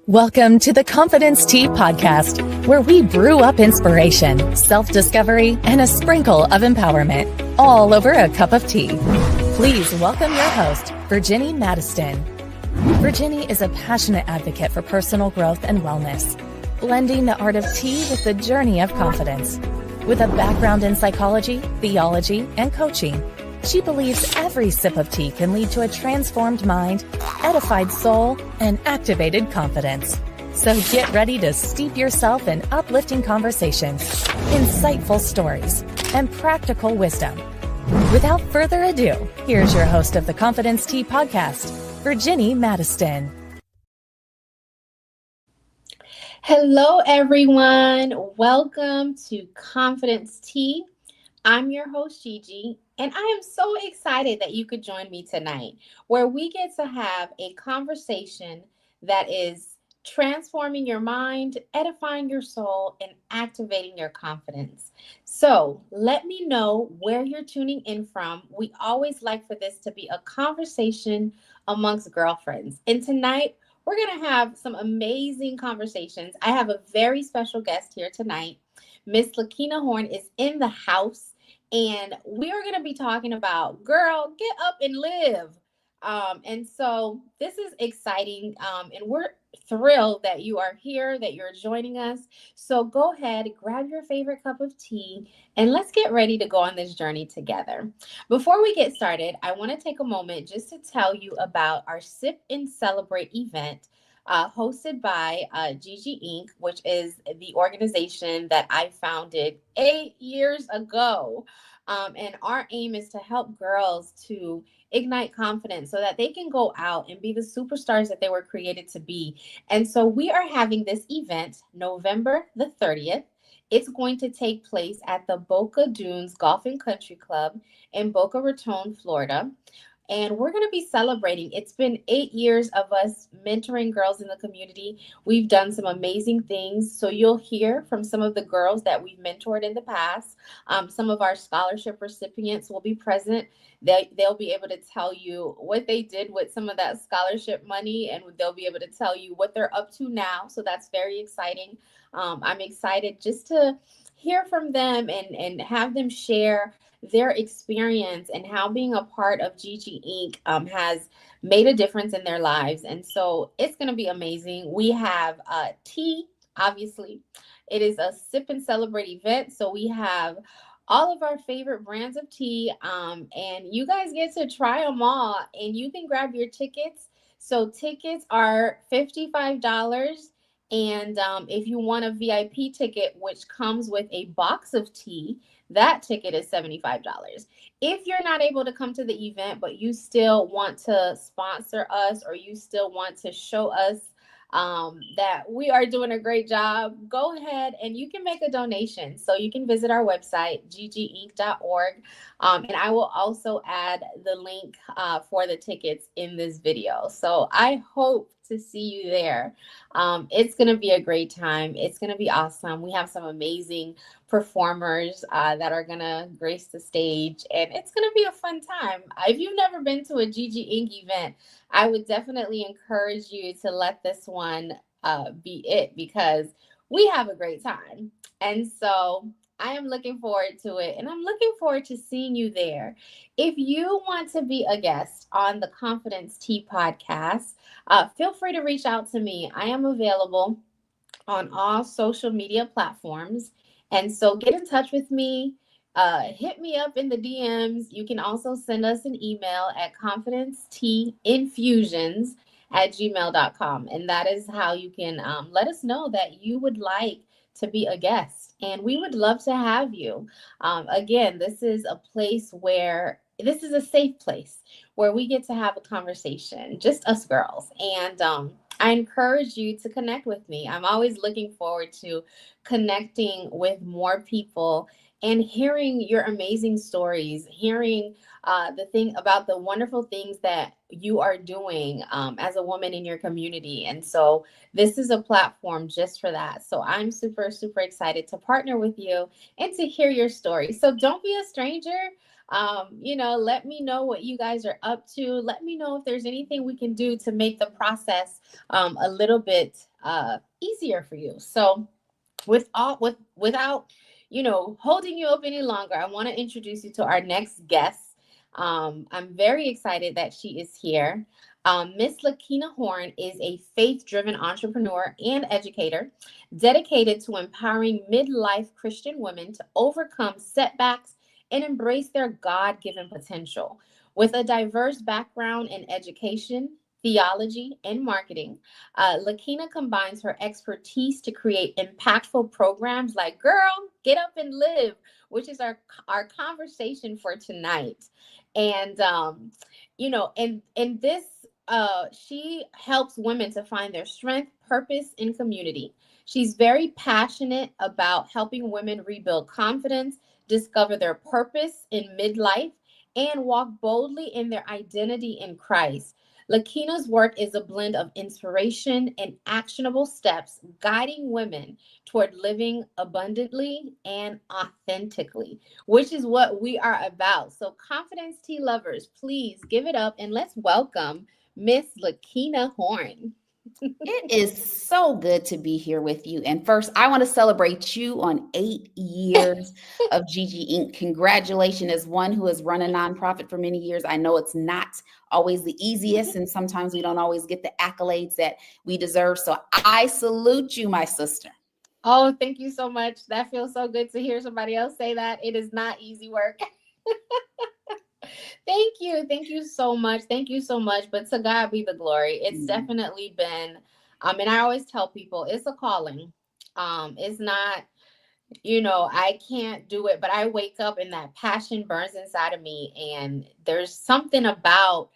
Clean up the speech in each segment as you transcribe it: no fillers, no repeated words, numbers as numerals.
Welcome to the Confidence Tea Podcast, where we brew up inspiration, self-discovery, and a sprinkle of empowerment, all over a cup of tea. Please welcome your host, Virginie Madiston. Virginie is a passionate advocate for personal growth and wellness, blending the art of tea with the journey of confidence. With a background in psychology, theology, and coaching, she believes every sip of tea can lead to a transformed mind, edified soul, and activated confidence. So get ready to steep yourself in uplifting conversations, insightful stories, and practical wisdom. Without further ado, here's your host of the Confidence Tea Podcast, Virginie Madiston. Hello, everyone. Welcome to Confidence Tea. I'm your host, Gigi, and I am so excited that you could join me tonight, where we get to have a conversation that is transforming your mind, edifying your soul, and activating your confidence. So let me know where you're tuning in from. We always like for this to be a conversation amongst girlfriends. And tonight, we're going to have some amazing conversations. I have a very special guest here tonight. Miss Lakina Horn is in the house. And we are going to be talking about, girl, get up and live. And so this is exciting. And we're thrilled that you are here, that you're joining us. So go ahead, grab your favorite cup of tea, and let's get ready to go on this journey together. Before we get started, I want to take a moment just to tell you about our Sip and Celebrate event hosted by Gigi Inc., which is the organization that I founded 8 years ago. And our aim is to help girls to ignite confidence so that they can go out and be the superstars that they were created to be. And so we are having this event November the 30th. It's going to take place at the Boca Dunes Golf and Country Club in Boca Raton, Florida. And we're going to be celebrating. It's been 8 years of us mentoring girls in the community. We've done some amazing things. So you'll hear from some of the girls that we've mentored in the past. Some of our scholarship recipients will be present. They'll be able to tell you what they did with some of that scholarship money, and they'll be able to tell you what they're up to now. So that's very exciting. I'm excited just to hear from them and have them share their experience and how being a part of Gigi Inc. Has made a difference in their lives. And so it's going to be amazing. We have tea, obviously. It is a Sip and Celebrate event. So we have all of our favorite brands of tea. And you guys get to try them all, and you can grab your tickets. So tickets are $55. And if you want a VIP ticket, which comes with a box of tea, that ticket is $75. If you're not able to come to the event, but you still want to sponsor us, or you still want to show us that we are doing a great job, go ahead and you can make a donation. So you can visit our website, gginc.org. And I will also add the link for the tickets in this video. So I hope to see you there. It's going to be a great time. It's going to be awesome. We have some amazing performers that are going to grace the stage, and it's going to be a fun time. If you've never been to a Gigi Inc. event, I would definitely encourage you to let this one be it, because we have a great time. And so I am looking forward to it, and I'm looking forward to seeing you there. If you want to be a guest on the Confidence Tea podcast, feel free to reach out to me. I am available on all social media platforms. And so get in touch with me. Hit me up in the DMs. You can also send us an email at confidenceteainfusions@gmail.com. And that is how you can let us know that you would like to be a guest. And we would love to have you. Again, this is a place where this is a safe place where we get to have a conversation, just us girls. And I encourage you to connect with me. I'm always looking forward to connecting with more people and hearing your amazing stories, hearing the thing about the wonderful things that you are doing as a woman in your community. And so this is a platform just for that. So I'm super, super excited to partner with you and to hear your story. So don't be a stranger. Let me know what you guys are up to. Let me know if there's anything we can do to make the process a little bit easier for you. So without holding you up any longer, I want to introduce you to our next guest. I'm very excited that she is here. Miss Lakina Horn is a faith-driven entrepreneur and educator dedicated to empowering midlife Christian women to overcome setbacks and embrace their God-given potential. With a diverse background in education, theology, and marketing, Lakina combines her expertise to create impactful programs like Girl, Get Up and Live, which is our conversation for tonight. And in this, she helps women to find their strength, purpose, and community. She's very passionate about helping women rebuild confidence, discover their purpose in midlife, and walk boldly in their identity in Christ. Lakina's work is a blend of inspiration and actionable steps, guiding women toward living abundantly and authentically, which is what we are about. So, Confidence Tea lovers, please give it up and let's welcome Miss Lakina Horn. It is so good to be here with you. And first, I want to celebrate you on 8 years of Gigi Inc. Congratulations, as one who has run a nonprofit for many years. I know it's not always the easiest, and sometimes we don't always get the accolades that we deserve. So I salute you, my sister. Oh, thank you so much. That feels so good to hear somebody else say that. It is not easy work. Thank you. Thank you so much. Thank you so much. But to God be the glory. It's definitely been, and I always tell people it's a calling. It's not, I can't do it, but I wake up and that passion burns inside of me. And there's something about,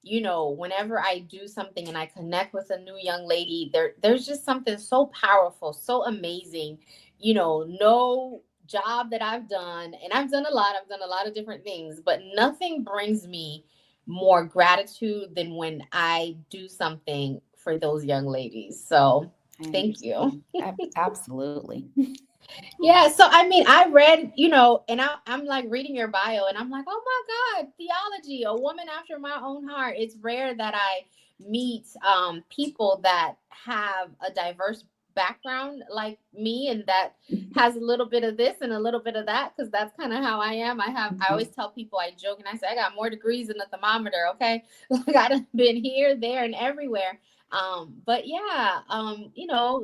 whenever I do something and I connect with a new young lady, there's just something so powerful, so amazing, no job that I've done, and I've done a lot of different things, but nothing brings me more gratitude than when I do something for those young ladies. So thank you. Absolutely. Yeah. So, I read, and I'm like reading your bio and I'm like, oh my God, theology, a woman after my own heart. It's rare that I meet people that have a diverse background like me and that has a little bit of this and a little bit of that, because that's kind of how I am. I always tell people, I joke and I say I got more degrees than a thermometer. Okay. Like I've been here, there, and everywhere. But yeah,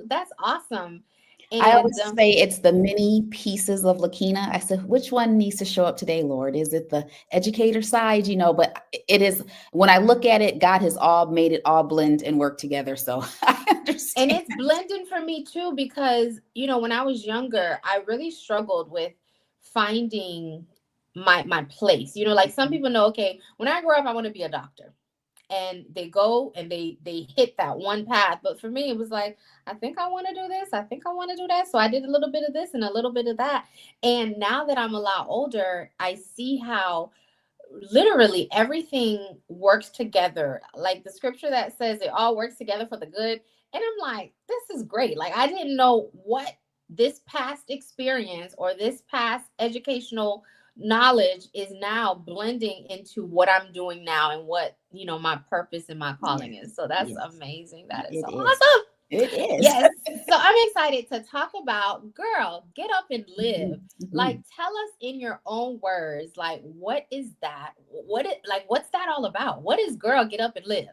that's awesome. And I always say it's the many pieces of Lakina. I said, which one needs to show up today, Lord? Is it the educator side? But it is, when I look at it, God has all made it all blend and work together. So I understand. And it's blending for me too, because, when I was younger, I really struggled with finding my place. Like some people know, okay, when I grow up, I want to be a doctor. And they go and they hit that one path. But for me, it was like, I think I want to do this. I think I want to do that. So I did a little bit of this and a little bit of that. And now that I'm a lot older, I see how literally everything works together. Like the scripture that says it all works together for the good. And I'm like, this is great. Like I didn't know what this past experience or this past educational knowledge is now blending into what I'm doing now and what, my purpose and my calling is. So that's amazing. That is awesome. It is. Yes. So I'm excited to talk about Girl, Get Up and Live. Like, tell us in your own words, like, what is that? What's that all about? What is Girl, Get Up and Live?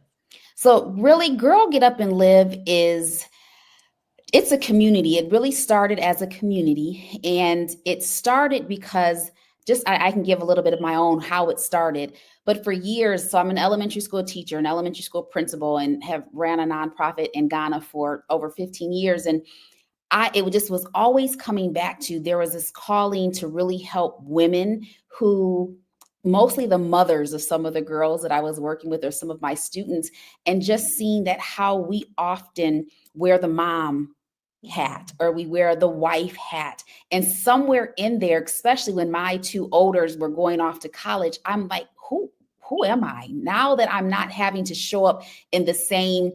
So really, Girl, Get Up and Live it's a community. It really started as a community, and it started because I can give a little bit of my own how it started. But for years, so I'm an elementary school teacher, an elementary school principal, and have ran a nonprofit in Ghana for over 15 years. And it just was always coming back to, there was this calling to really help women who, mostly the mothers of some of the girls that I was working with or some of my students, and just seeing that how we often wear the mom hat or we wear the wife hat. And somewhere in there, especially when my two olders were going off to college, I'm like, who am I now that I'm not having to show up in the same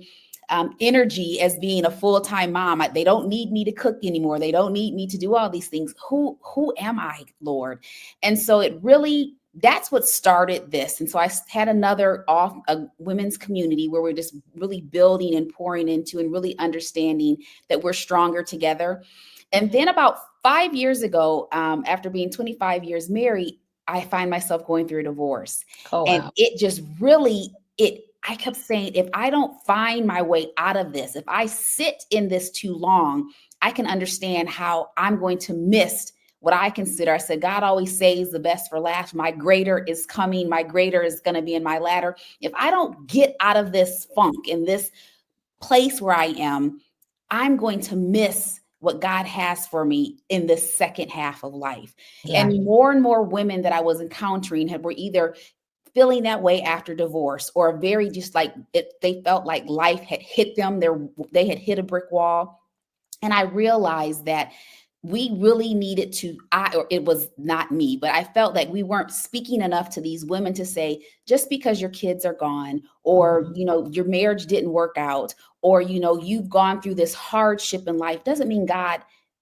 energy as being a full-time mom? They don't need me to cook anymore. They don't need me to do all these things. Who am I, Lord? And so it really that's what started this. And so I had another a women's community where we're just really building and pouring into and really understanding that we're stronger together. And then about 5 years ago, after being 25 years married, I find myself going through a divorce. Oh, wow. And it just really, I kept saying, if I don't find my way out of this, if I sit in this too long, I can understand how I'm going to miss what I consider. I said, God always saves the best for last. My greater is coming. My greater is going to be in my latter. If I don't get out of this funk, in this place where I am, I'm going to miss what God has for me in this second half of life. Yeah. And more women that I was encountering were either feeling that way after divorce, or very just like they felt like life had hit them. They had hit a brick wall. And I realized that we really needed to, or it was not me, but I felt like we weren't speaking enough to these women to say, just because your kids are gone, or, your marriage didn't work out, or, you've gone through this hardship in life, doesn't mean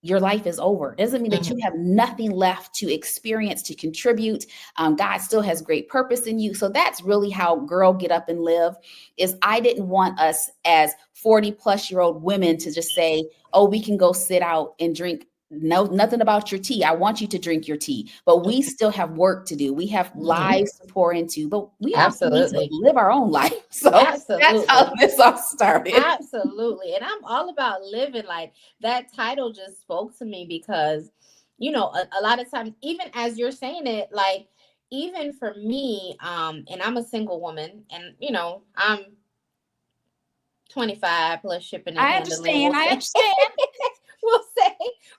your life is over. It doesn't mean that you have nothing left to experience, to contribute. God still has great purpose in you. So that's really how Girl Get Up and Live is. I didn't want us as 40-plus-year-old women to just say, oh, we can go sit out and drink. No, nothing about your tea. I want you to drink your tea, but we still have work to do. We have lives to pour into, but we also need to live our own life. So that's how this all started. Absolutely. And I'm all about living. Like, that title just spoke to me because, a lot of times, even as you're saying it, like, even for me, and I'm a single woman, and, I'm 25 plus shipping and handling. I understand.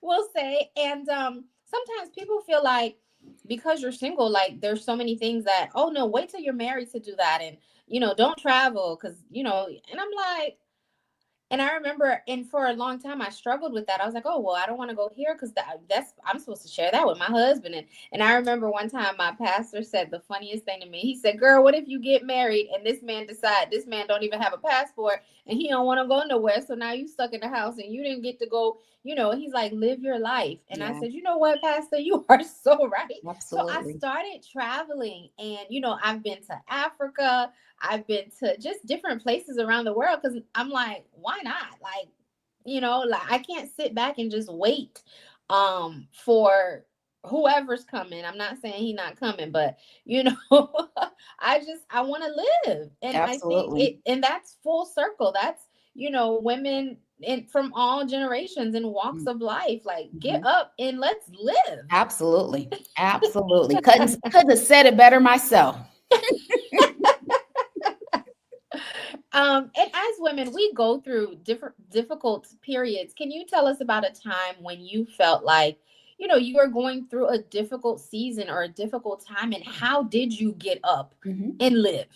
We'll say. And sometimes people feel like because you're single, like there's so many things that, oh no, wait till you're married to do that. And, don't travel because, and I'm like, and I remember, and for a long time, I struggled with that. I was like, oh, well, I don't want to go here because I'm supposed to share that with my husband. And I remember one time my pastor said the funniest thing to me. He said, girl, what if you get married and this man don't even have a passport and he don't want to go nowhere. So now you stuck in the house and you didn't get to go, he's like, live your life. And I said, you know what, Pastor, you are so right. Absolutely. So I started traveling and, I've been to Africa. I've been to just different places around the world because I'm like, why not? Like, like I can't sit back and just wait for whoever's coming. I'm not saying he's not coming, but I want to live. And Absolutely. I think and that's full circle. That's, women from all generations and walks of life, like get up and let's live. Absolutely. Couldn't have said it better myself. And as women, we go through difficult periods. Can you tell us about a time when you felt like, you were going through a difficult season or a difficult time, and how did you get up and live?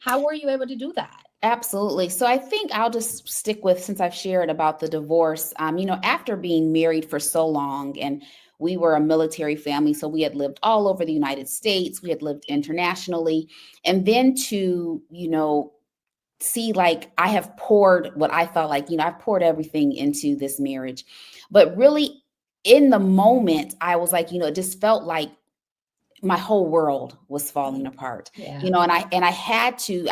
How were you able to do that? Absolutely. So I think I'll just stick with, since I've shared about the divorce, after being married for so long, and we were a military family, so we had lived all over the United States, we had lived internationally, and then to, see, like, I have poured what I felt like, I've poured everything into this marriage, but really in the moment, I was like, it just felt like my whole world was falling apart, and I had to,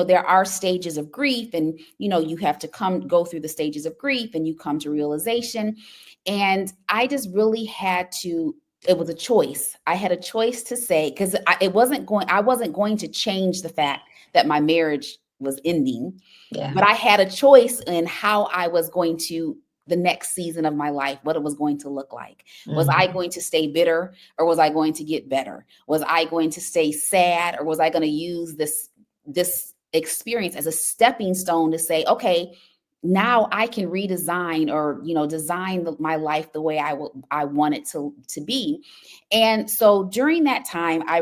there are stages of grief, and, you have to go through the stages of grief, and you come to realization. And I just really had to, it was a choice. I had a choice to say, because I wasn't going to change the fact that my marriage was ending, but I had a choice in how I was going to, the next season of my life, what it was going to look like. Was I going to stay bitter, or was I going to get better? Was I going to stay sad, or was I going to use this experience as a stepping stone to say, okay, now I can redesign or, design my life the way I want it to be. And so during that time, I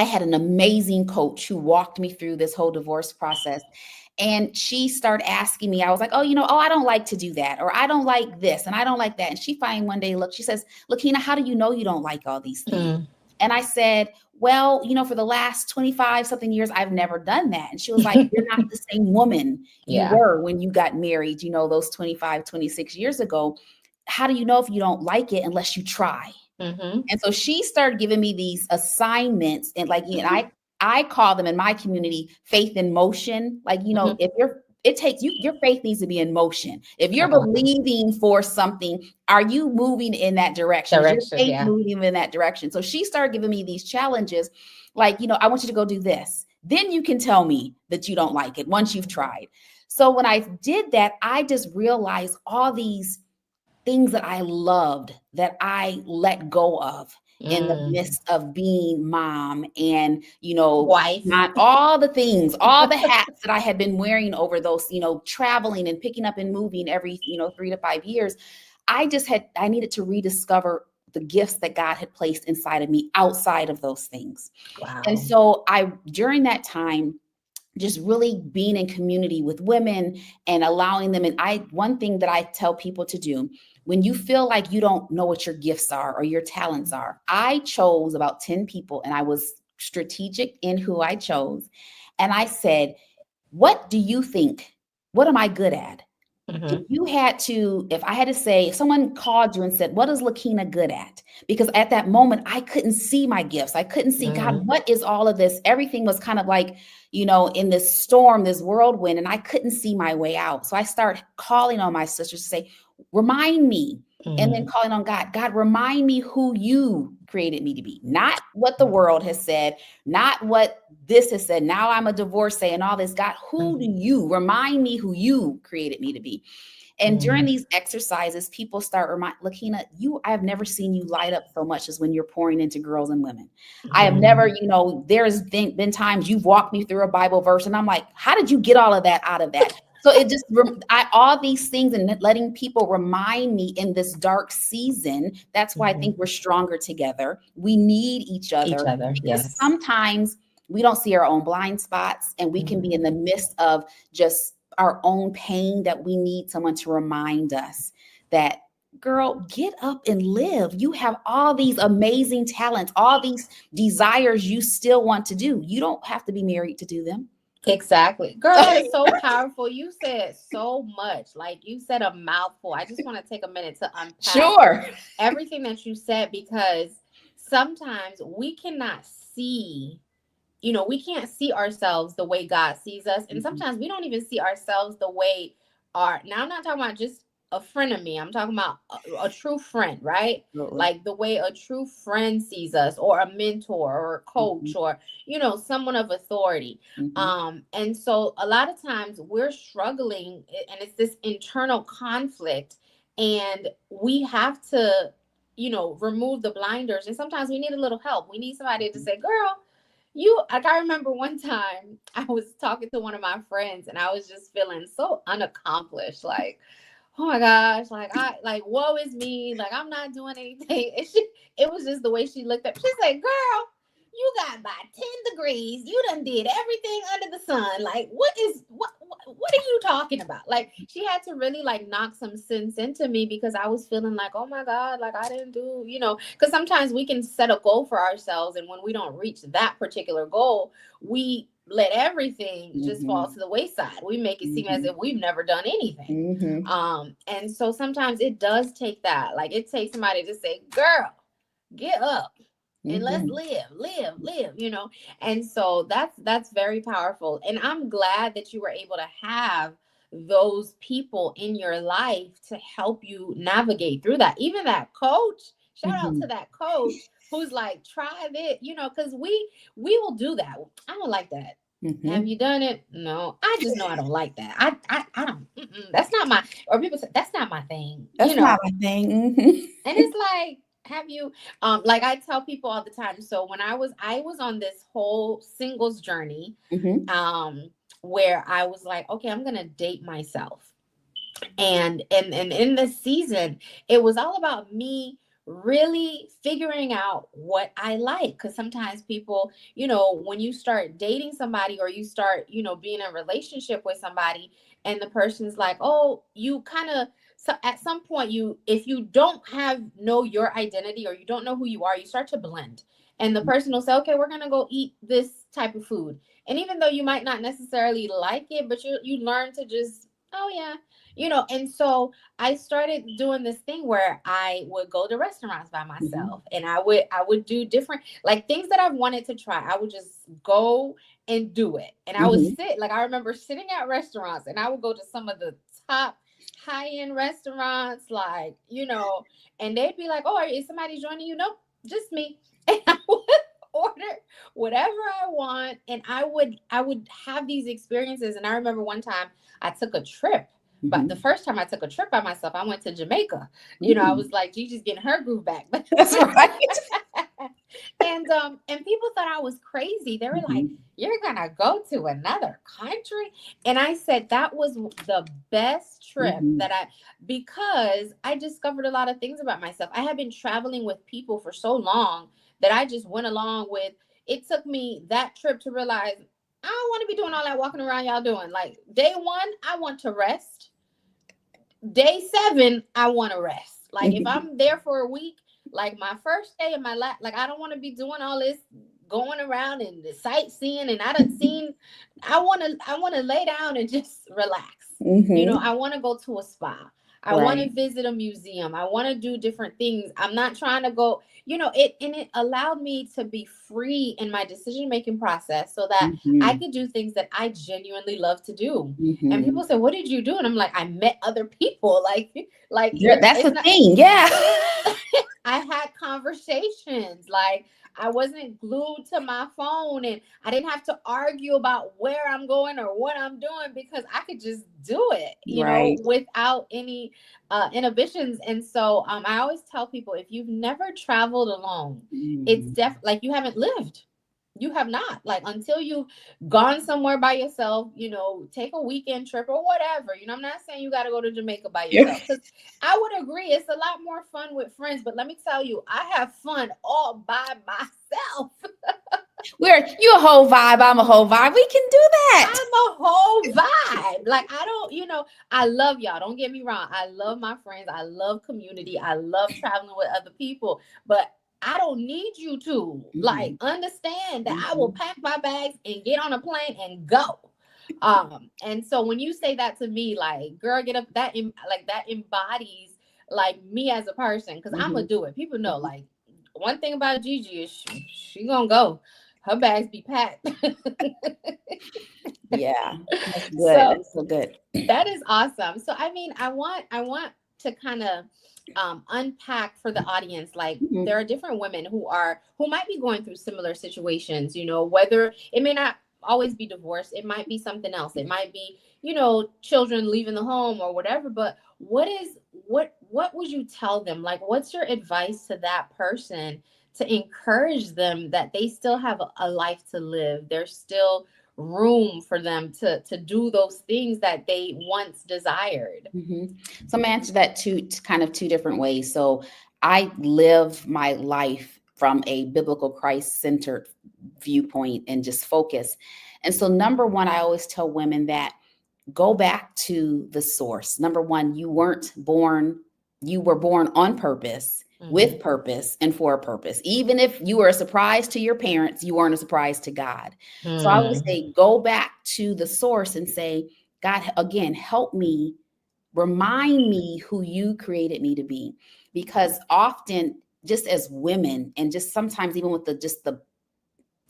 had an amazing coach who walked me through this whole divorce process. And she started asking me, I was like, I don't like to do that, or I don't like this, and I don't like that. And she finally one day she says, Lakina, how do you know you don't like all these things? And I said, well, for the last 25 something years, I've never done that. And she was like, you're not the same woman you were when you got married, those 25, 26 years ago. How do you know if you don't like it unless you try? Mm-hmm. And so she started giving me these assignments, and like, you know, I call them in my community faith in motion. Like, you know, if your faith needs to be in motion. If you're believing for something, are you moving in that direction? Is your faith moving in that direction? So she started giving me these challenges, like, you know, I want you to go do this. Then you can tell me that you don't like it once you've tried. So when I did that, I just realized all these things that I loved that I let go of in the midst of being mom and, you know, wife, not all the things, all the hats that I had been wearing over those, you know, traveling and picking up and moving every, you know, 3 to 5 years. I needed to rediscover the gifts that God had placed inside of me outside of those things. Wow. And so during that time, just really being in community with women and allowing them. And one thing that I tell people to do, when you feel like you don't know what your gifts are or your talents are, I chose about 10 people, and I was strategic in who I chose. And I said, what do you think? What am I good at? If I had to say, if someone called you and said, what is Lakina good at? Because at that moment, I couldn't see my gifts. I couldn't see, God, what is all of this? Everything was kind of like, you know, in this storm, this whirlwind, and I couldn't see my way out. So I started calling on my sisters to say, remind me. And then calling on God, God, remind me who you created me to be, not what the world has said, not what this has said. Now I'm a divorcee and all this. God, who do you remind me who you created me to be? And during these exercises, people start Lakina, I have never seen you light up so much as when you're pouring into girls and women. I have never, you know, there's been times you've walked me through a Bible verse and I'm like, how did you get all of that out of that? So it just, all these things and letting people remind me in this dark season. That's why I think we're stronger together. We need each other. Because sometimes we don't see our own blind spots, and we can be in the midst of just our own pain that we need someone to remind us that, girl, get up and live. You have all these amazing talents, all these desires you still want to do. You don't have to be married to do them. Exactly. Girl, it's so powerful. You said so much. Like, you said a mouthful. I just want to take a minute to unpack everything that you said, because sometimes we cannot see, you know, we can't see ourselves the way God sees us. And sometimes we don't even see ourselves the way now I'm not talking about just a friend of me. I'm talking about a true friend, right? Like the way a true friend sees us, or a mentor or a coach, or, you know, someone of authority. And so a lot of times we're struggling, and it's this internal conflict, and we have to, you know, remove the blinders. And sometimes we need a little help. We need somebody to say, girl, I remember one time I was talking to one of my friends, and I was just feeling so unaccomplished. Like, oh my gosh, like woe is me. Like, I'm not doing anything. It was just the way she looked up. She's like, girl, you got by 10 degrees. You done did everything under the sun. Like, what are you talking about? Like, she had to really like knock some sense into me, because I was feeling like, oh my God, like I didn't do, you know, because sometimes we can set a goal for ourselves, and when we don't reach that particular goal, we let everything just fall to the wayside. We make it seem as if we've never done anything. And so sometimes it does take that. Like, it takes somebody to say, girl, get up. And let's live, you know. And so that's very powerful. And I'm glad that you were able to have those people in your life to help you navigate through that. Even that coach, shout out to that coach who's like, try it, you know, because we will do that. I don't like that. Have you done it? No, I just know I don't like that. I don't. That's not my. Or people say that's not my thing. That's not my thing. And it's like, have you, like I tell people all the time. So when I was on this whole singles journey, where I was like, okay, I'm gonna date myself, and in this season, it was all about me really figuring out what I like. Because sometimes people, you know, when you start dating somebody, or you start, you know, being in a relationship with somebody, and the person's like, oh, you kind of. So at some point, if you don't know your identity, or you don't know who you are, you start to blend. And the person will say, okay, we're going to go eat this type of food. And even though you might not necessarily like it, but you learn to just, oh yeah, And so I started doing this thing where I would go to restaurants by myself, and I would do different, like, things that I wanted to try. I would just go and do it. And I would sit, like, I remember sitting at restaurants, and I would go to some of the top high-end restaurants, like, and they'd be like, "Oh, is somebody joining you?" "Nope, just me." And I would order whatever I want, and I would have these experiences. And I remember one time I took a trip. But the first time I took a trip by myself, I went to Jamaica. I was like, Gigi's getting her groove back. That's right. And people thought I was crazy. They were like, "You're gonna go to another country?" And I said that was the best trip because I discovered a lot of things about myself. I had been traveling with people for so long that I just went along with. It took me that trip to realize I don't want to be doing all that walking around y'all doing. Like, day 1, I want to rest. Day 7, I want to rest. Like, if I'm there for a week, like my first day and my last, like, I don't want to be doing all this going around and the sightseeing. And I want to lay down and just relax. I want to go to a spa. I want to visit a museum. I want to do different things. I'm not trying to go, it allowed me to be free in my decision-making process so that I could do things that I genuinely love to do. And people say, "What did you do?" And I'm like, I met other people. Like that's the thing. Yeah. I had conversations. Like, I wasn't glued to my phone, and I didn't have to argue about where I'm going or what I'm doing, because I could just do it, without any inhibitions. And so I always tell people, if you've never traveled alone, it's like you haven't lived. You have not, like, until you've gone somewhere by yourself, take a weekend trip or whatever. I'm not saying you got to go to Jamaica by yourself, because I would agree it's a lot more fun with friends. But let me tell you, I have fun all by myself. You a whole vibe. I'm a whole vibe. We can do that. I'm a whole vibe. Like, I don't, I love y'all. Don't get me wrong. I love my friends. I love community. I love traveling with other people. But I don't need you to like understand that I will pack my bags and get on a plane and go. And so when you say that to me, like, girl, get up, that embodies like me as a person, because I'm gonna do it. People know, like, one thing about Gigi is she gonna go. Her bags be packed. Yeah, that's good. That's so good. That is awesome. So I mean, I want to kind of unpack for the audience, like, there are different women who might be going through similar situations, whether it may not always be divorce, it might be something else, it might be children leaving the home or whatever. But what would you tell them? Like, what's your advice to that person to encourage them that they still have a life to live? There's still room for them to do those things that they once desired. So I'm gonna answer that two different ways. So I live my life from a biblical Christ-centered viewpoint and just focus. And so number one, I always tell women that go back to the source. Number one, you were born on purpose, with purpose, and for a purpose. Even if you were a surprise to your parents, you weren't a surprise to God. So I would say, go back to the source and say, God, again, help me, remind me who you created me to be. Because often, just as women, and just sometimes even with the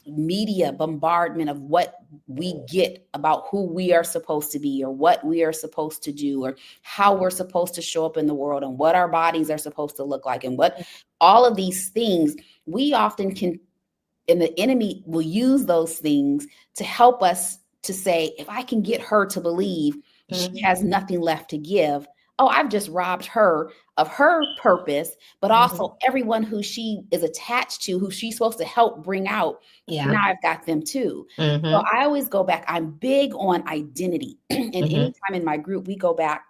media bombardment of what we get about who we are supposed to be, or what we are supposed to do, or how we're supposed to show up in the world, and what our bodies are supposed to look like, and what all of these things, we often can, and the enemy will use those things to help us to say, if I can get her to believe she has nothing left to give, oh, I've just robbed her of her purpose, but also everyone who she is attached to, who she's supposed to help bring out. Now I've got them too. So I always go back. I'm big on identity. And anytime in my group, we go back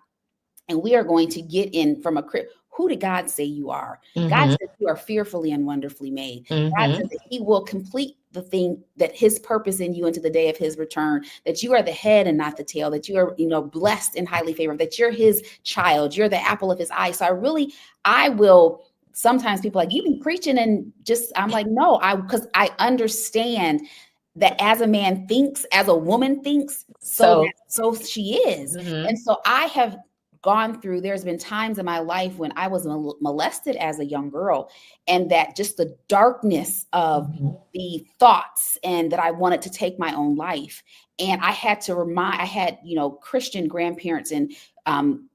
and we are going to get in from who did God say you are? God says you are fearfully and wonderfully made. God says that he will complete the thing, that his purpose in you into the day of his return, that you are the head and not the tail, that you are, blessed and highly favored, that you're his child, you're the apple of his eye. So I will, sometimes people are like, you be preaching, and just, I'm like, no, because I understand that as a man thinks, as a woman thinks, so she is. And so I have gone through, there's been times in my life when I was molested as a young girl, and that just the darkness of the thoughts and that I wanted to take my own life. And I had to I had, Christian grandparents and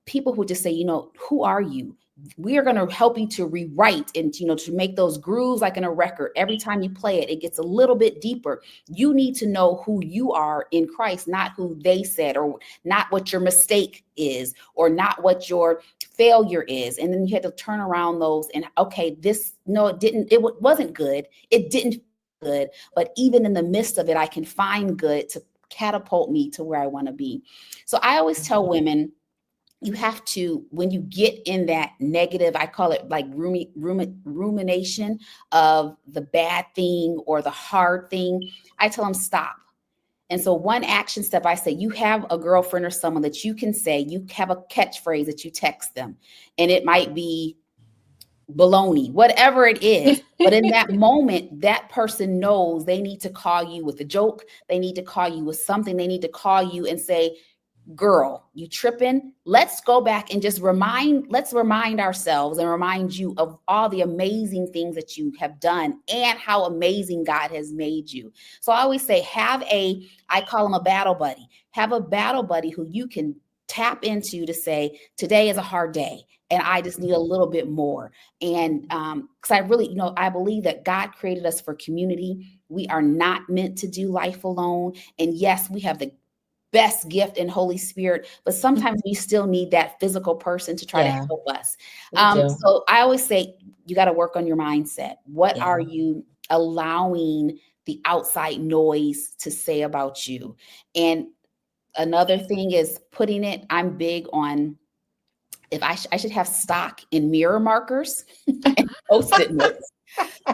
people who just say, who are you? We are going to help you to rewrite and, to make those grooves like in a record. Every time you play it, it gets a little bit deeper. You need to know who you are in Christ, not who they said, or not what your mistake is, or not what your failure is. And then you had to turn around those and, okay, it wasn't good. It didn't feel good. But even in the midst of it, I can find good to catapult me to where I want to be. So I always tell women, you have to, when you get in that negative, I call it like rumination of the bad thing or the hard thing, I tell them stop. And so one action step, I say, you have a girlfriend or someone that you can say, you have a catchphrase that you text them, and it might be baloney, whatever it is. But in that moment, that person knows they need to call you with a joke. They need to call you with something. They need to call you and say, girl, you tripping? Let's go back and just remind ourselves and remind you of all the amazing things that you have done and how amazing God has made you. So I always say, I call them a battle buddy. Have a battle buddy who you can tap into to say, today is a hard day and I just need a little bit more. And because I really, I believe that God created us for community. We are not meant to do life alone. And yes, we have the best gift in Holy Spirit, but sometimes we still need that physical person to try to help us. So I always say, you got to work on your mindset. What are you allowing the outside noise to say about you? And another thing is I'm big on, if I should have stock in mirror markers and Post-it notes,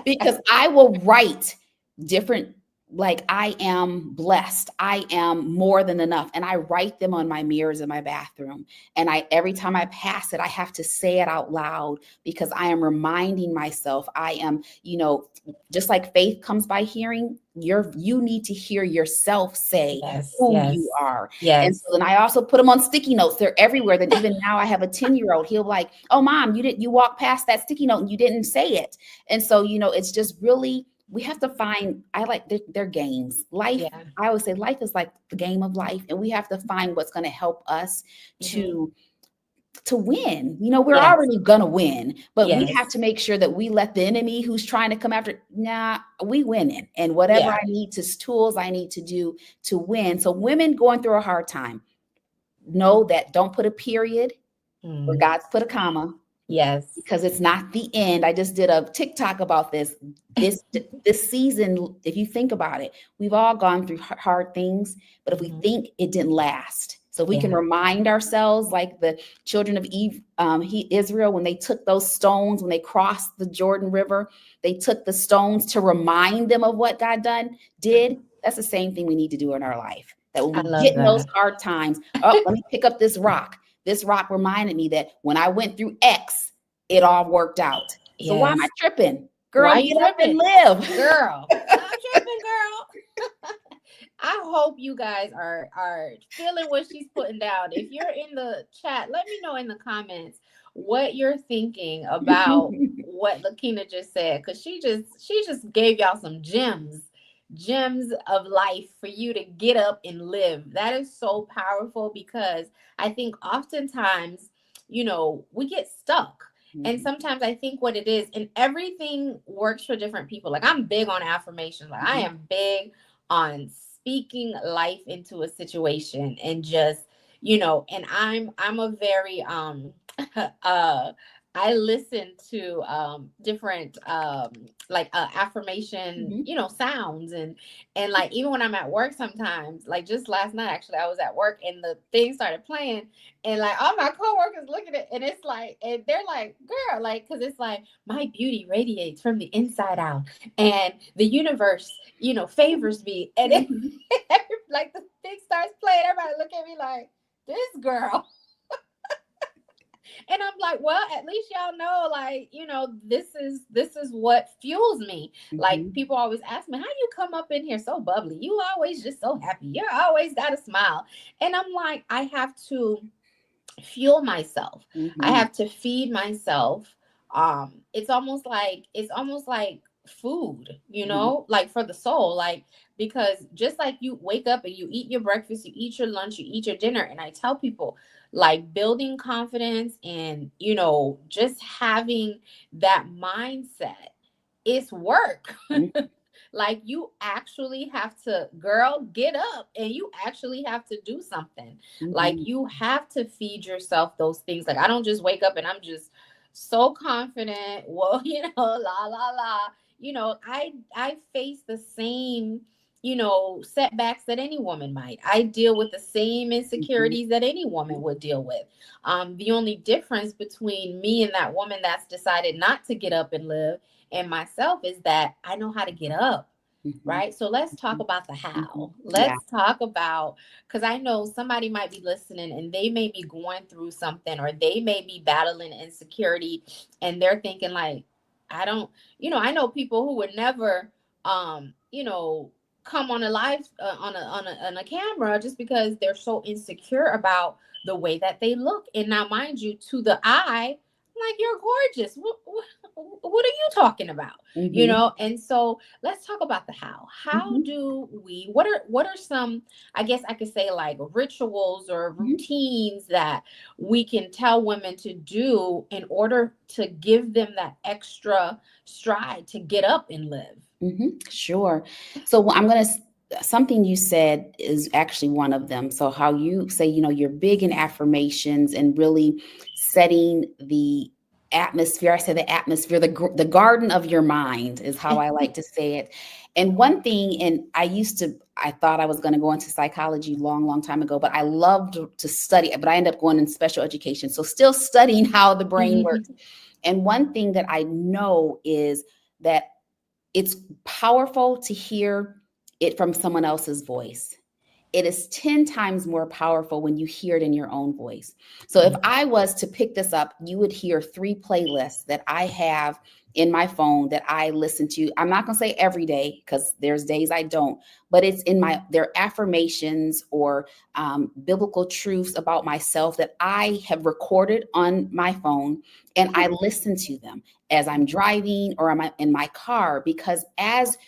because I will write different, like, I am blessed, I am more than enough. And I write them on my mirrors in my bathroom. And every time I pass it, I have to say it out loud, because I am reminding myself, I am, just like faith comes by hearing, you need to hear yourself say who you are. And so then I also put them on sticky notes. They're everywhere. Then even now I have a 10-year-old, he'll like, oh, mom, you walked past that sticky note and you didn't say it. And so, it's just really, we have to find, their games. Life, I always say life is like the game of life. And we have to find what's going to help us to win. We're already going to win, but we have to make sure that we let the enemy who's trying to come after, we winning. And whatever tools I need to do to win. So women going through a hard time, know that don't put a period where God's put a comma. Yes. Because it's not the end. I just did a TikTok about this. This season, if you think about it, we've all gone through hard things, but if we think it didn't last. So we can remind ourselves, like the children of Israel, when they took those stones, when they crossed the Jordan River, they took the stones to remind them of what God did. That's the same thing we need to do in our life. That when we get in those hard times, let me pick up this rock. This rock reminded me that when I went through X, it all worked out. So why am I tripping? Girl, get up and live. Girl, I'm tripping, girl. I hope you guys are feeling what she's putting down. If you're in the chat, let me know in the comments what you're thinking about what Lakina just said, because she just gave y'all some gems of life for you to get up and live. That is so powerful, because I think oftentimes, we get stuck. And sometimes I think what it is, and everything works for different people. Like, I'm big on affirmations. Like, I am big on speaking life into a situation, and just, and I'm a very, I listen to different affirmation, sounds, and like, even when I'm at work sometimes, like just last night, actually, I was at work and the thing started playing, and like all my coworkers looking at it, and it's like, and they're like, girl, like, because it's like, my beauty radiates from the inside out, and the universe, favors me, and it, like the thing starts playing, everybody look at me like, this girl. And I'm like, well, at least y'all know, like, this is what fuels me. Like, people always ask me, how you come up in here so bubbly? You always just so happy. You always got a smile. And I'm like, I have to fuel myself. I Mhm. have to feed myself. It's almost like food, Mhm. like for the soul, like, because just like you wake up and you eat your breakfast, you eat your lunch, you eat your dinner. And I tell people, like, building confidence and, just having that mindset is work. Mhm. Like, you actually have to, girl, get up, and you actually have to do something. Like, Mhm. you have to feed yourself those things. Like, I don't just wake up and I'm just so confident. Well, la la la. I face the same, setbacks that any woman might. I deal with the same Mhm. insecurities that any woman would deal with. The only difference between me and that woman that's decided not to get up and live and myself is that I know how to get up. Mhm. Right. So let's talk Mhm. about the Mhm. how. Yeah. Let's talk about, because I know somebody might be listening and they may be going through something, or they may be battling insecurity, and they're thinking like, I don't, I know people who would never, come on a live, on a camera, just because they're so insecure about the way that they look. And now, mind you, to the eye, like, you're gorgeous. What are you talking about? Mhm. And so let's talk about the how. How Mhm. do we, what are some, I guess I could say, like, rituals or Mhm. routines that we can tell women to do in order to give them that extra stride to get up and live? Sure. So I'm going to, something you said is actually one of them. So how you say, you're big in affirmations and really setting the atmosphere. I say the atmosphere, the garden of your mind is how I like to say it. And one thing, and I thought I was going to go into psychology long, long time ago, but I loved to study, but I ended up going in special education. So still studying how the brain works. And one thing that I know is that it's powerful to hear it from someone else's voice. It is 10 times more powerful when you hear it in your own voice. So if I was to pick this up, you would hear 3 playlists that I have in my phone that I listen to. I'm not going to say every day, because there's days I don't, but it's they're affirmations or biblical truths about myself that I have recorded on my phone, and I listen to them as I'm driving or am I in my car, because as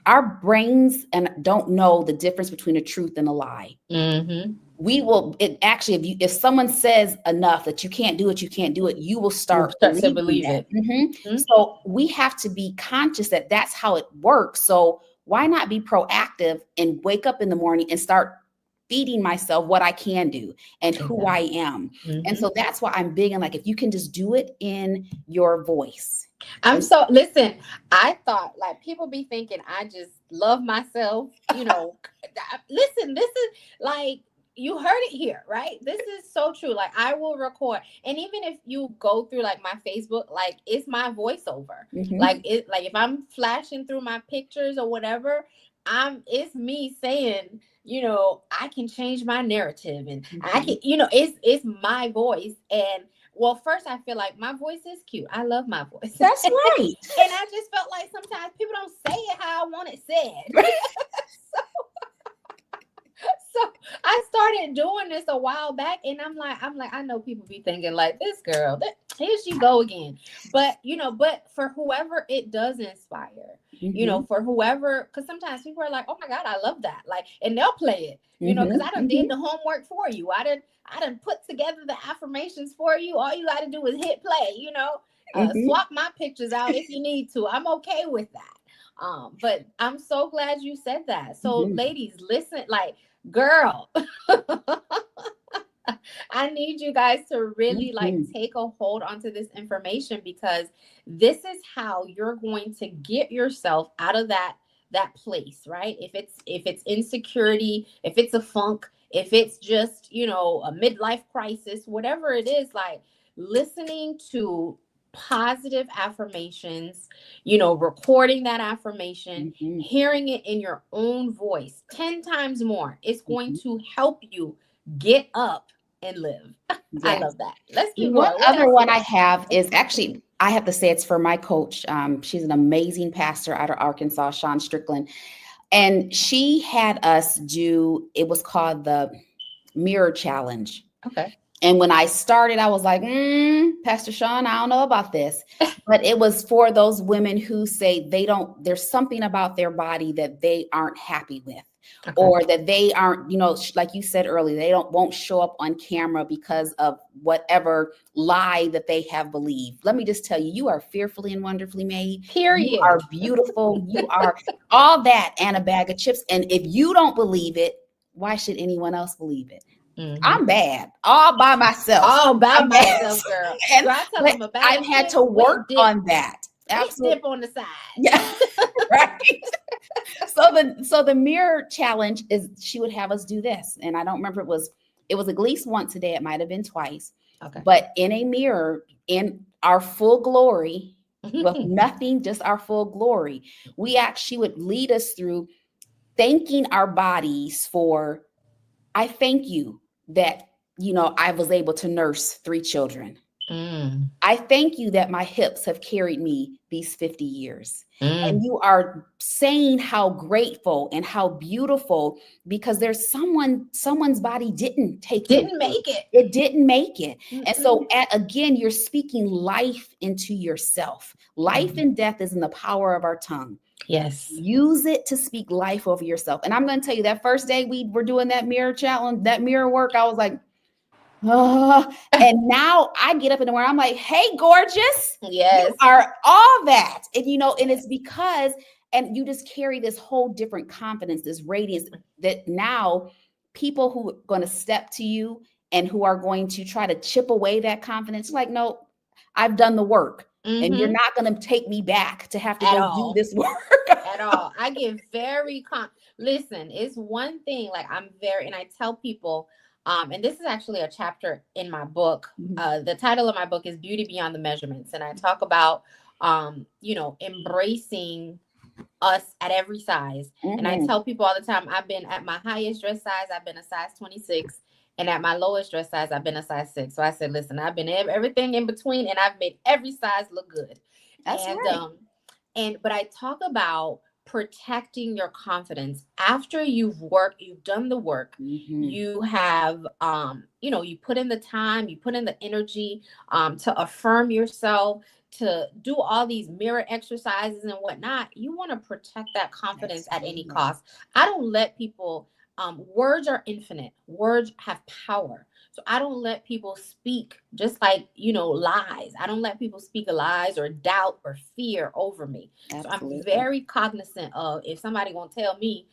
our brains and don't know the difference between a truth and a lie. Mm-hmm. We will, it actually, if someone says enough that you can't do it, you will You start start to believing believe that. it. Mhm. So we have to be conscious that that's how it works. So why not be proactive and wake up in the morning and start feeding myself what I can do and who I Exactly. am. And Mhm. so that's why I'm big on, like, if you can just do it in your voice. I'm And so, listen, I thought, like, people be thinking I just love myself, listen, this is like, you heard it here, right? This is so true. Like, I will record, and even if you go through, like, my Facebook, like, it's my voiceover. Mhm. Like, if I'm flashing through my pictures or whatever, it's me saying, I can change my narrative, and I can, Mhm. it's my voice. And, well, first, I feel like my voice is cute. I love my voice. And That's right. I just felt like sometimes people don't say it how I want it said. So I started doing this a while back, and I'm like, I know people be thinking like, this girl, here she go again. But for whoever it does inspire, Mhm. for whoever, because sometimes people are like, oh my God, I love that. Like, and they'll play it, because Mhm. I done did Mhm. the homework for you. I done put together the affirmations for you. All you got to do is hit play, Mhm. swap my pictures out if you need to. I'm okay with that. But I'm so glad you said that. So, Mhm. ladies, listen, like, girl, I need you guys to really, like, Mhm. take a hold onto this information, because this is how you're going to get yourself out of that place, right? If it's insecurity, if it's a funk, if it's just, a midlife crisis, whatever it is, like, listening to positive affirmations, recording that affirmation, Mhm. hearing it in your own voice 10 times more, it's going Mhm. to help you get up and live. I Yes. love that. Let's keep One going. What other else you one I got? have is actually, I have to say it's for my coach. She's an amazing pastor out of Arkansas, Sean Strickland. And she had us do, it was called the Mirror Challenge. Okay. And when I started, I was like, Pastor Sean, I don't know about this. But it was for those women who say there's something about their body that they aren't happy with. Okay. Or that they aren't, like you said earlier, they won't show up on camera because of whatever lie that they have believed. Let me just tell you, you are fearfully and wonderfully made. Period. You are beautiful. You are all that and a bag of chips. And if you don't believe it, why should anyone else believe it? Mm-hmm. I'm bad all by myself. All by myself, girl. And I've had to work on that. Absolutely. Dip on the side. Yeah. Right. So the mirror challenge is she would have us do this. And I don't remember, it was at least once a day. It might have been twice. Okay. But in a mirror, in our full glory, with nothing, just our full glory, she would lead us through thanking our bodies for, I thank you that, I was able to nurse 3 children. I thank you that my hips have carried me these 50 years. And you are saying how grateful and how beautiful, because there's someone's body didn't make it. It didn't make it. And so again, you're speaking life into yourself. Life and death is in the power of our tongue. Yes. Use it to speak life over yourself. And I'm going to tell you, that first day we were doing that mirror challenge, that mirror work, I was like, and now I get up in the morning, I'm like, hey, gorgeous. Yes. You are all that. And, and it's because, and you just carry this whole different confidence, this radiance, that now people who are going to step to you and who are going to try to chip away that confidence, like, no, I've done the work. And you're not going to take me back to have to do this work at all. I get very listen, it's one thing, like and I tell people, and this is actually a chapter in my book. The title of my book is Beauty Beyond the Measurements. And I talk about, embracing us at every size. And I tell people all the time, I've been at my highest dress size, I've been a size 26. And at my lowest dress size, I've been a size 6. So I said, listen, I've been everything in between, and I've made every size look good. That's right. But I talk about protecting your confidence after you've done the work. You have, you put in the time, you put in the energy to affirm yourself, to do all these mirror exercises and whatnot. You want to protect that confidence at any cost. I don't let people. Words are infinite. Words have power. So I don't let people speak just like, lies. I don't let people speak lies or doubt or fear over me. Absolutely. So I'm very cognizant of, if somebody won't tell me,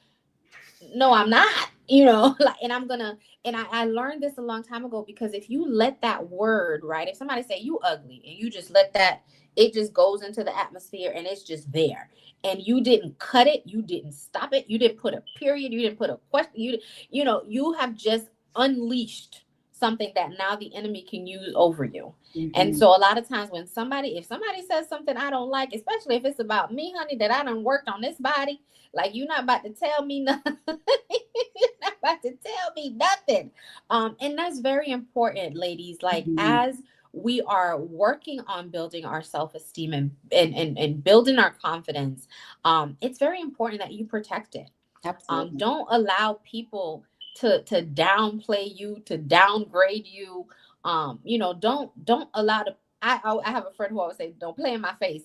no, I'm not, and I learned this a long time ago, because if you let that word, right, if somebody say you ugly and you just let that, it just goes into the atmosphere and it's just there. And you didn't cut it, you didn't stop it, you didn't put a period, you didn't put a question, you have just unleashed something that now the enemy can use over you. And so a lot of times if somebody says something I don't like, especially if it's about me, honey, that I done worked on this body, like, you're not about to tell me nothing. You're not about to tell me nothing. And that's very important, ladies. Like, as we are working on building our self-esteem and building our confidence, it's very important that you protect it. Absolutely. Don't allow people to downplay you, to downgrade you. Don't allow I have a friend who always say, don't play in my face.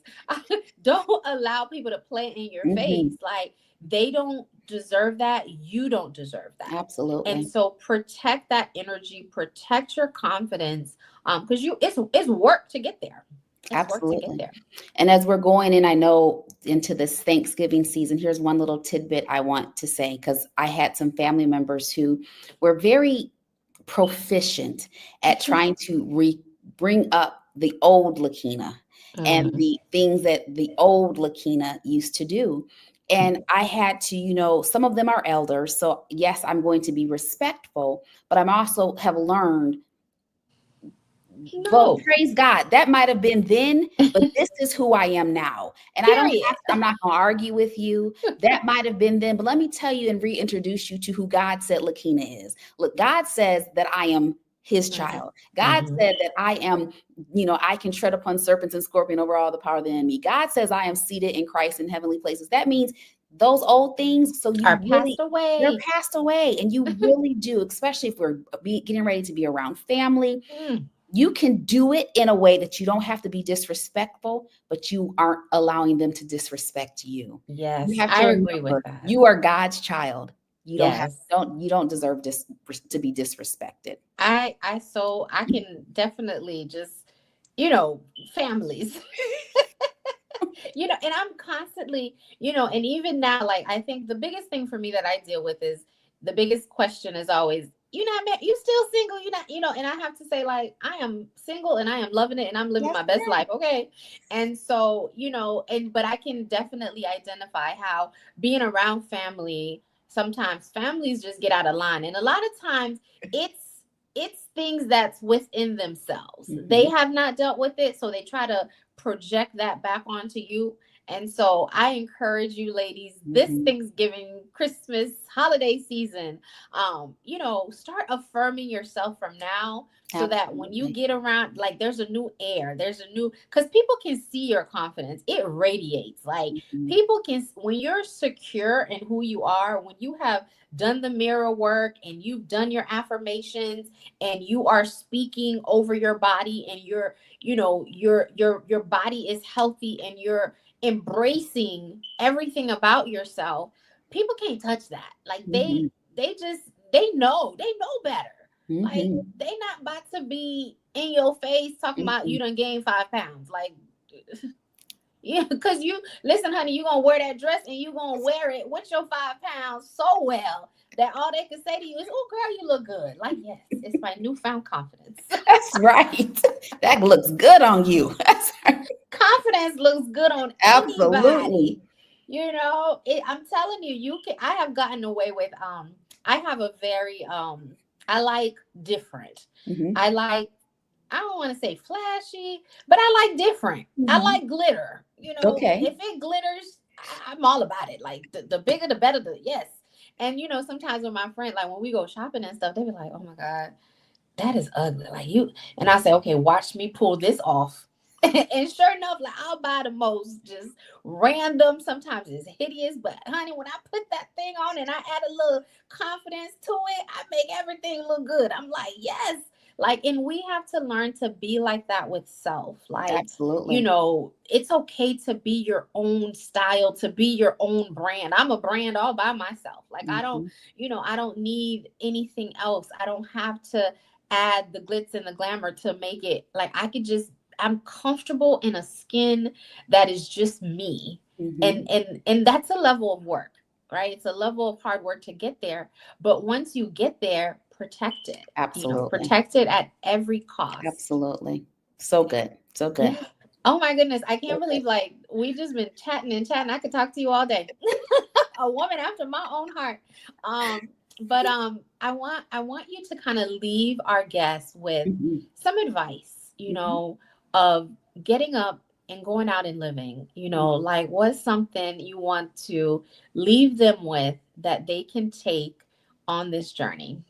Don't allow people to play in your face. Like, they don't deserve that. You don't deserve that. Absolutely. And so protect that energy, protect your confidence, because it's work to get there. Absolutely. And as we're going in, I know, into this Thanksgiving season, here's one little tidbit I want to say, because I had some family members who were very proficient at trying to bring up the old Lakina and the things that the old Lakina used to do. And I had to, some of them are elders. So yes, I'm going to be respectful, but I'm also have learned, well, praise God, that might have been then, but this is who I am now. And I'm not going to argue with you. That might have been then, but let me tell you and reintroduce you to who God said Lakina is. Look, God says that I am his child. God said that I am, I can tread upon serpents and scorpions over all the power of the enemy. God says I am seated in Christ in heavenly places. That means those old things. So you Are really, passed away. they're passed away. And you really do, especially if we're getting ready to be around family. You can do it in a way that you don't have to be disrespectful, but you aren't allowing them to disrespect you. Yes, You have to I agree remember, with that. you are God's child. You Yes. don't deserve to be disrespected. I can definitely just, families. And I'm constantly, and even now, like, I think the biggest thing for me that I deal with is the biggest question is always, you still single, and I have to say, like, I am single and I am loving it and I'm living my best life. Okay. And so, but I can definitely identify how being around family, sometimes families just get out of line. And a lot of times it's things that's within themselves. Mm-hmm. They have not dealt with it. So they try to project that back onto you. And so I encourage you ladies, this Thanksgiving, Christmas, holiday season, start affirming yourself from now. So that when you get around, like, there's a new air, because people can see your confidence. It radiates. Like, people can, when you're secure in who you are, when you have done the mirror work and you've done your affirmations and you are speaking over your body and your body is healthy and you're embracing everything about yourself, people can't touch that. Like, they know better. Like, they not about to be in your face talking about you done gained 5 pounds. Like, yeah, because listen, honey, you gonna wear that dress and you gonna wear it with your 5 pounds so well that all they can say to you is, "Oh, girl, you look good." Like, yes, it's my newfound confidence. That's right. That looks good on you. That's right. Confidence looks good on anybody. I'm telling you, I have gotten away with, I have a very, I like different. I don't want to say flashy, but I like different. I like glitter. Okay. If it glitters, I'm all about it. Like, the bigger, the better. Yes. And, sometimes with my friend, like, when we go shopping and stuff, they be like, "Oh my God, that is ugly." Like, and I say, "Okay, watch me pull this off." And sure enough, like, I'll buy the most just random. Sometimes it's hideous, but honey, when I put that thing on and I add a little confidence to it, I make everything look good. I'm like, yes. Like, and we have to learn to be like that with self. Like, absolutely. It's okay to be your own style, to be your own brand. I'm a brand all by myself. Like, I don't need anything else. I don't have to add the glitz and the glamour to make it. Like, I'm comfortable in a skin that is just me. And that's a level of work, right? It's a level of hard work to get there. But once you get there, protect it. Absolutely. Protect it at every cost. Absolutely. So good. So good. Yeah. Oh my goodness. I can't believe, like, we've just been chatting and chatting. I could talk to you all day. A woman after my own heart. But I want you to kind of leave our guests with some advice, of getting up and going out and living, like, what's something you want to leave them with that they can take on this journey?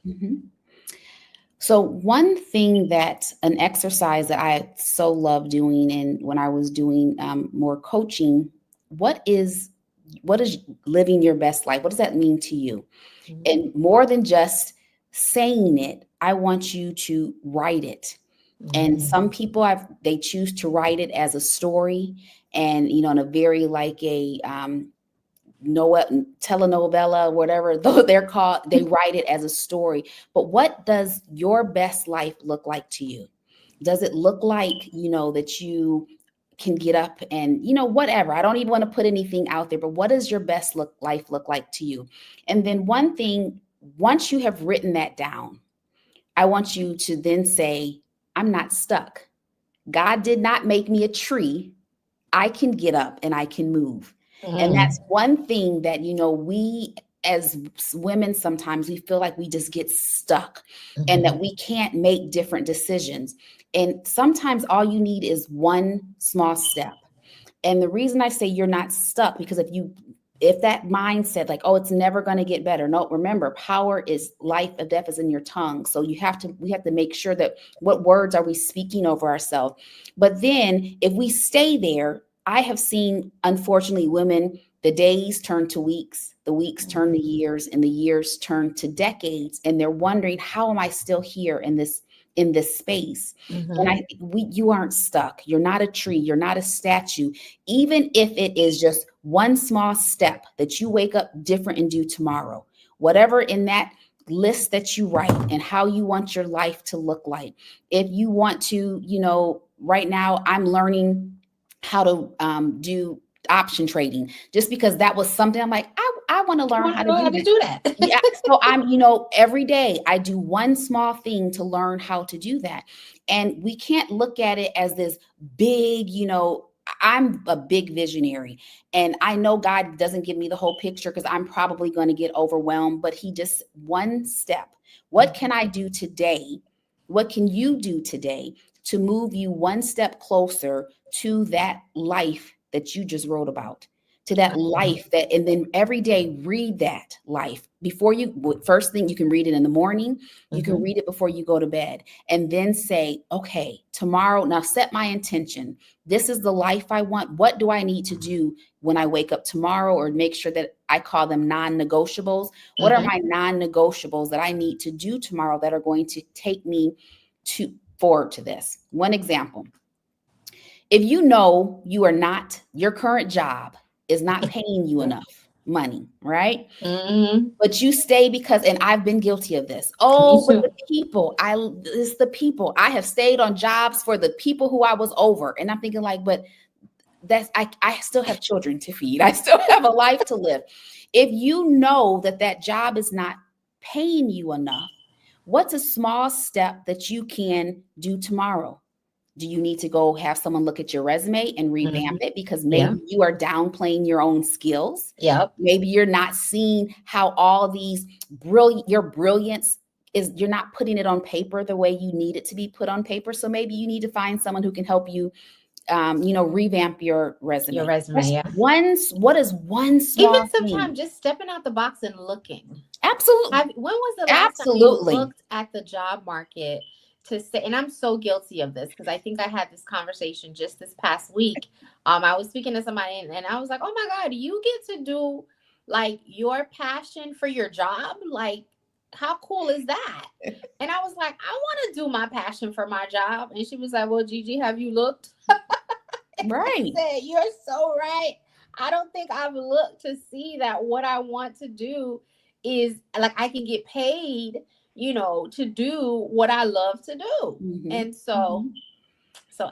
So one thing an exercise that I so love doing, and when I was doing more coaching, what is living your best life? What does that mean to you? And more than just saying it, I want you to write it. And some people they choose to write it as a story, and in a very, like, a telenovela, whatever though they're called, they write it as a story. But what does your best life look like to you? Does it look like, that you can get up and, whatever? I don't even want to put anything out there, but what does your best life look like to you? And then one thing, once you have written that down, I want you to then say, I'm not stuck. God did not make me a tree. I can get up and I can move. And that's one thing that, we as women, sometimes we feel like we just get stuck and that we can't make different decisions. And sometimes all you need is one small step. And the reason I say you're not stuck, because if that mindset, like, oh, it's never going to get better. No, remember, power is life and death is in your tongue. So we have to make sure that what words are we speaking over ourselves. But then if we stay there, I have seen, unfortunately, women, the days turn to weeks, the weeks turn to years, and the years turn to decades. And they're wondering, how am I still here in this space? And you aren't stuck. You're not a tree. You're not a statue. Even if it is just one small step that you wake up different and do tomorrow, whatever in that list that you write and how you want your life to look like. If you want to, right now I'm learning how to do option trading, just because that was something I'm like, I want to learn how to do that. Yeah. So I'm, every day I do one small thing to learn how to do that. And we can't look at it as this big, I'm a big visionary, and I know God doesn't give me the whole picture because I'm probably going to get overwhelmed, but he just one step. What can I do today? What can you do today to move you one step closer to that life that you just wrote about, to that life that, and then every day read that life before first thing, you can read it in the morning, you can read it before you go to bed, and then say, okay, tomorrow, now set my intention. This is the life I want. What do I need to do when I wake up tomorrow? Or make sure that I call them non-negotiables. What are my non-negotiables that I need to do tomorrow that are going to take me forward to this? One example. If your current job is not paying you enough money, right? But you stay because, and I've been guilty of this. Oh, but it's the people. I have stayed on jobs for the people who I was over. And I'm thinking like, but I still have children to feed. I still have a life to live. If you know that job is not paying you enough, what's a small step that you can do tomorrow? Do you need to go have someone look at your resume and revamp it? Because maybe you are downplaying your own skills. Yep. Maybe you're not seeing how all these your brilliance is, you're not putting it on paper the way you need it to be put on paper. So maybe you need to find someone who can help you, revamp your resume. What is one small even sometimes just stepping out the box and looking. Absolutely. When was the last time you looked at the job market to say, and I'm so guilty of this because I think I had this conversation just this past week. I was speaking to somebody and I was like, oh my God, you get to do like your passion for your job? Like, how cool is that? And I was like, I want to do my passion for my job. And she was like, well, Gigi, have you looked? Right. I said, you're so right. I don't think I've looked to see that what I want to do is like, I can get paid, to do what I love to do. And so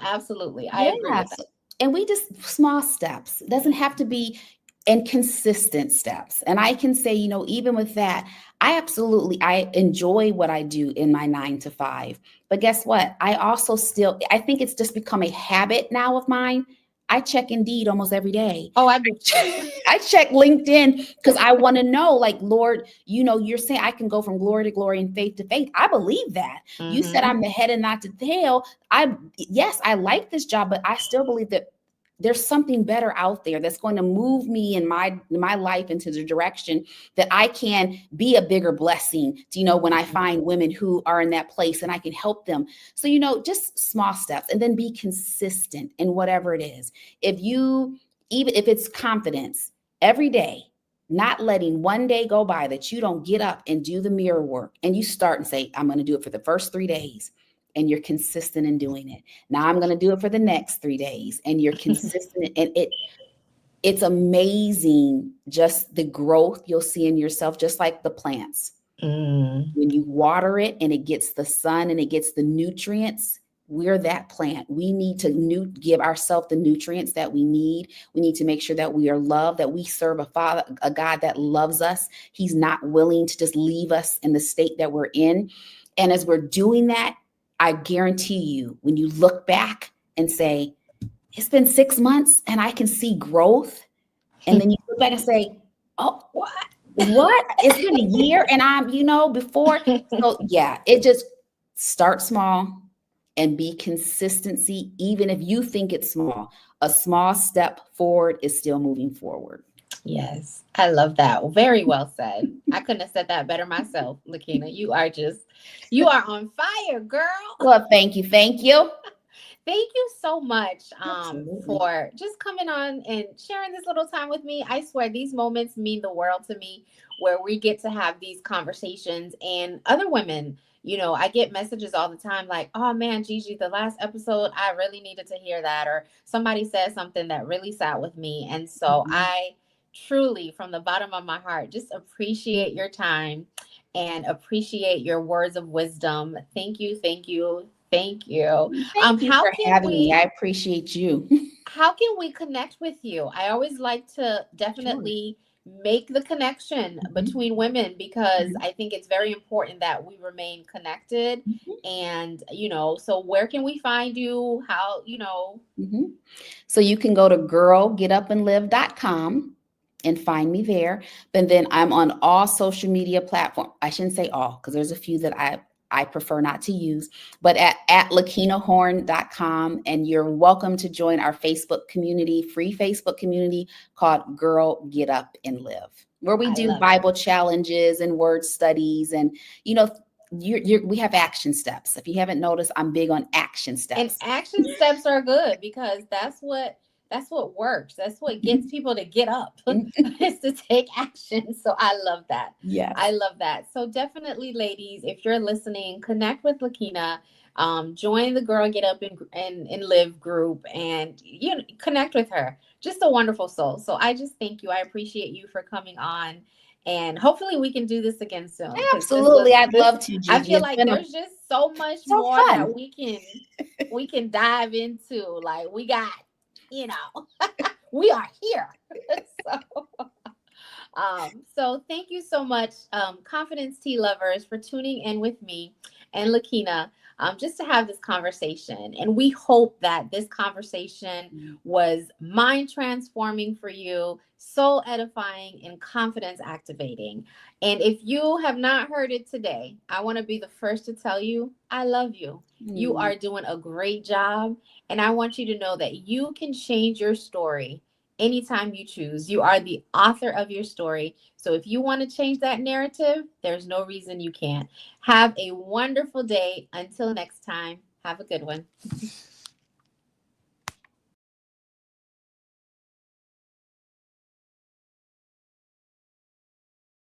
absolutely. I agree with that. And we just small steps. It doesn't have to be and consistent steps. And I can say, even with that, I enjoy what I do in my 9 to 5. But guess what? I think it's just become a habit now of mine. I check Indeed almost every day. Oh, I do. I check LinkedIn because I want to know, like, Lord, you're saying I can go from glory to glory and faith to faith. I believe that. You said I'm the head and not the tail. I like this job, but I still believe that there's something better out there that's going to move me in my life into the direction that I can be a bigger blessing to, when I find women who are in that place and I can help them. So, just small steps, and then be consistent in whatever it is. Even if it's confidence every day, not letting one day go by that you don't get up and do the mirror work and you start and say, I'm going to do it for the first 3 days. And you're consistent in doing it. Now I'm going to do it for the next 3 days, and you're consistent. And it's amazing, just the growth you'll see in yourself, just like the plants. When you water it and it gets the sun and it gets the nutrients, we're that plant. We need to give ourselves the nutrients that we need. We need to make sure that we are loved, that we serve a God that loves us. He's not willing to just leave us in the state that we're in. And as we're doing that, I guarantee you, when you look back and say, it's been 6 months and I can see growth. And then you look back and say, oh, what? It's been a year and I'm, before. So yeah, it just start small and be consistency. Even if you think it's small, a small step forward is still moving forward. Yes, I love that. Very well said. I couldn't have said that better myself, Lakina. You are on fire, girl. Well, thank you. Thank you so much Absolutely. for just coming on and sharing this little time with me. I swear these moments mean the world to me where we get to have these conversations and other women. I get messages all the time like, oh man, Gigi, the last episode, I really needed to hear that. Or somebody said something that really sat with me. And so Mhm. I truly, from the bottom of my heart, just appreciate your time and appreciate your words of wisdom. Thank you, thank you, thank you. Thank you How for can having me. I we appreciate you. how can we connect with you? I always like to Sure. definitely make the connection Mhm, between women because mhm, I think it's very important that we remain connected. mhm, And, so where can we find you? mhm. So you can go to girlgetupandlive.com and find me there. And then I'm on all social media platforms. I shouldn't say all because there's a few that I prefer not to use, but at lakinahorn.com. And you're welcome to join our Facebook community, free Facebook community called Girl Get Up and Live, where we I do love it. Bible challenges and word studies. And, you know, we have action steps. If you haven't noticed, I'm big on action And steps. action steps are good because that's what works. That's what gets people to get up is to take action. So I love that. I Yes. love that. So definitely, ladies, if you're listening, connect with Lakina. Join the Girl Get Up and Live group, and connect with her. Just a wonderful soul. So I just thank you. I appreciate you for coming on, and hopefully we can do this again soon because this was Absolutely. I'd this. love to, I Gigi. feel It's like been there's just so much so more fun. that we can dive into. Like we got, you know, we are here. so so thank you so much, Confidence Tea lovers, for tuning in with me and Lakina, just to have this conversation. And we hope that this conversation was mind transforming for you, soul edifying, and confidence activating. And if you have not heard it today, I want to be the first to tell you, I love you. You Mm. are doing a great job. And I want you to know that you can change your story anytime you choose. You are the author of your story. So if you want to change that narrative, there's no reason you can't. Have a wonderful day. Until next time, have a good one.